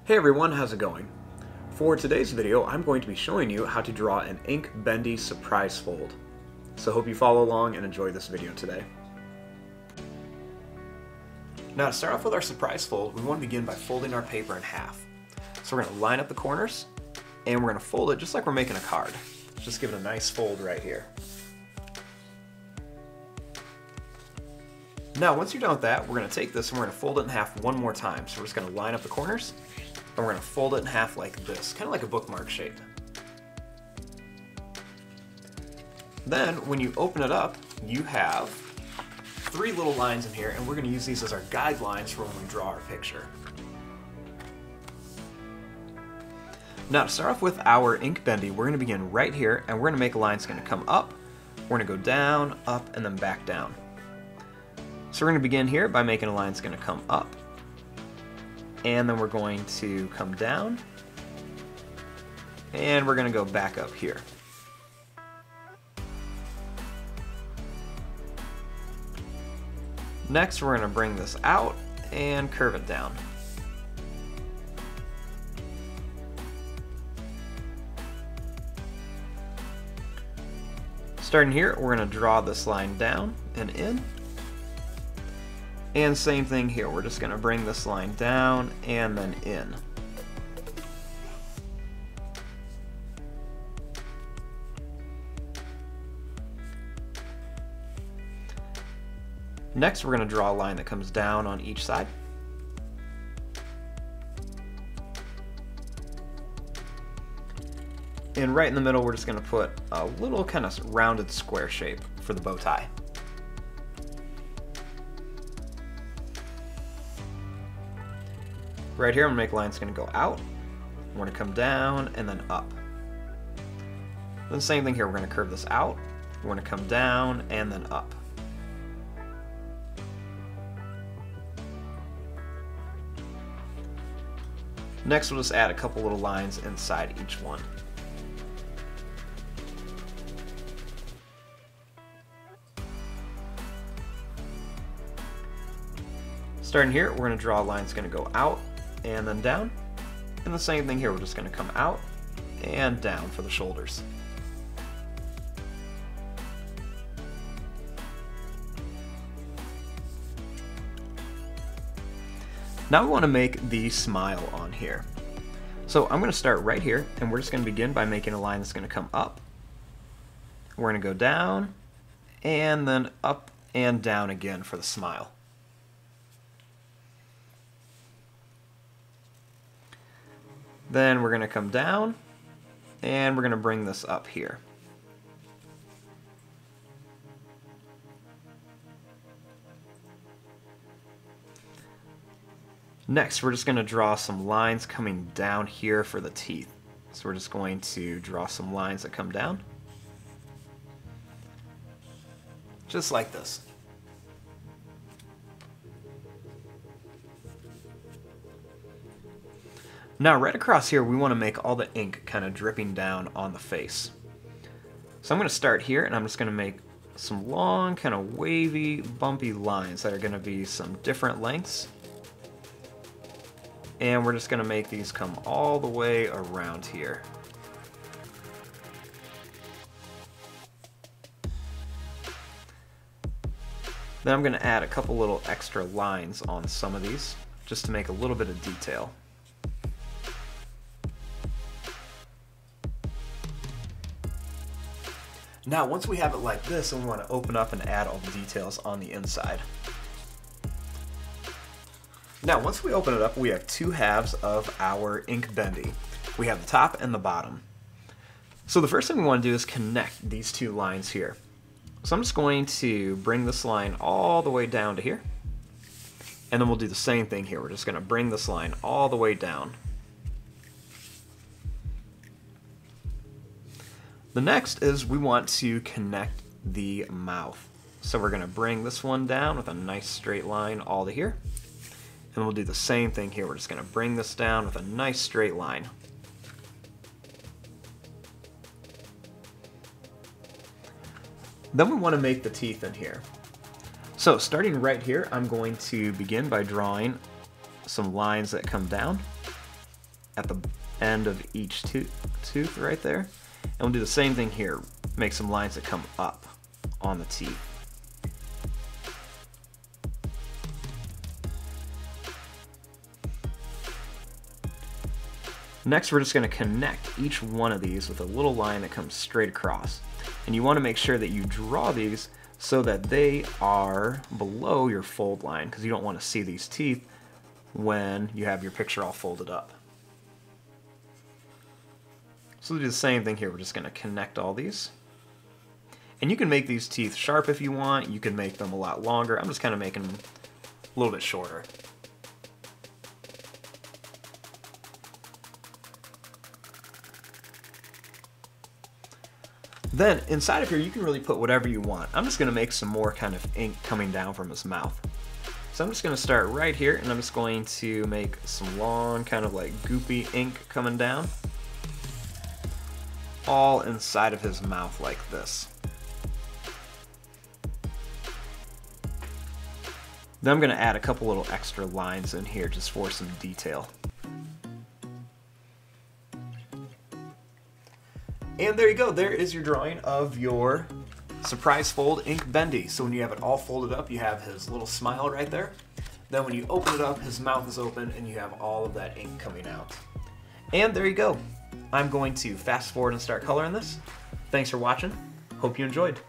Hey everyone, how's it going? For today's video, I'm going to be showing you how to draw an ink bendy surprise fold. So hope you follow along and enjoy this video today. Now to start off with our surprise fold, we want to begin by folding our paper in half. So we're going to line up the corners and we're going to fold it just like we're making a card. Just give it a nice fold right here. Now once you're done with that, we're going to take this and we're going to fold it in half one more time. So we're just going to line up the corners and we're going to fold it in half like this, kind of like a bookmark shape. Then when you open it up, you have three little lines in here, and we're going to use these as our guidelines for when we draw our picture. Now to start off with our ink bendy, we're going to begin right here, and we're going to make a line that's going to come up, we're going to go down, up, and then back down. So we're going to begin here by making a line that's going to come up, and then we're going to come down, and we're going to go back up here. Next, we're going to bring this out and curve it down. Starting here, we're going to draw this line down and in. And same thing here, we're just going to bring this line down and then in. Next, we're going to draw a line that comes down on each side. And right in the middle, we're just going to put a little kind of rounded square shape for the bow tie. Right here, I'm going to make a line that's going to go out, we're going to come down, and then up. Then same thing here, we're going to curve this out, we're going to come down, and then up. Next, we'll just add a couple little lines inside each one. Starting here, we're going to draw a line that's going to go out and then down. And the same thing here, we're just going to come out and down for the shoulders. Now we want to make the smile on here. So I'm going to start right here, and we're just going to begin by making a line that's going to come up. We're going to go down, and then up and down again for the smile. Then we're going to come down, and we're going to bring this up here. Next, we're just going to draw some lines coming down here for the teeth. So we're just going to draw some lines that come down. Just like this. Now right across here, we want to make all the ink kind of dripping down on the face. So I'm going to start here, and I'm just going to make some long, kind of wavy, bumpy lines that are going to be some different lengths. And we're just going to make these come all the way around here. Then I'm going to add a couple little extra lines on some of these, just to make a little bit of detail. Now once we have it like this, we want to open up and add all the details on the inside. Now once we open it up, we have two halves of our ink bendy. We have the top and the bottom. So the first thing we want to do is connect these two lines here. So I'm just going to bring this line all the way down to here. And then we'll do the same thing here. We're just going to bring this line all the way down. The next is we want to connect the mouth. So we're going to bring this one down with a nice straight line all to here. And we'll do the same thing here. We're just going to bring this down with a nice straight line. Then we want to make the teeth in here. So starting right here, I'm going to begin by drawing some lines that come down. at the end of each tooth right there. And we'll do the same thing here. Make some lines that come up on the teeth. Next, we're just going to connect each one of these with a little line that comes straight across. And you want to make sure that you draw these so that they are below your fold line, because you don't want to see these teeth when you have your picture all folded up. So we'll do the same thing here. We're just going to connect all these. And you can make these teeth sharp if you want. You can make them a lot longer. I'm just kind of making them a little bit shorter. Then inside of here you can really put whatever you want. I'm just going to make some more kind of ink coming down from his mouth. So I'm just going to start right here, and I'm just going to make some long kind of like goopy ink coming down all inside of his mouth like this. Then I'm going to add a couple little extra lines in here just for some detail. And there you go, there is your drawing of your surprise fold Ink Bendy. So when you have it all folded up, you have his little smile right there. Then when you open it up, his mouth is open and you have all of that ink coming out. And there you go. I'm going to fast forward and start coloring this. Thanks for watching. Hope you enjoyed.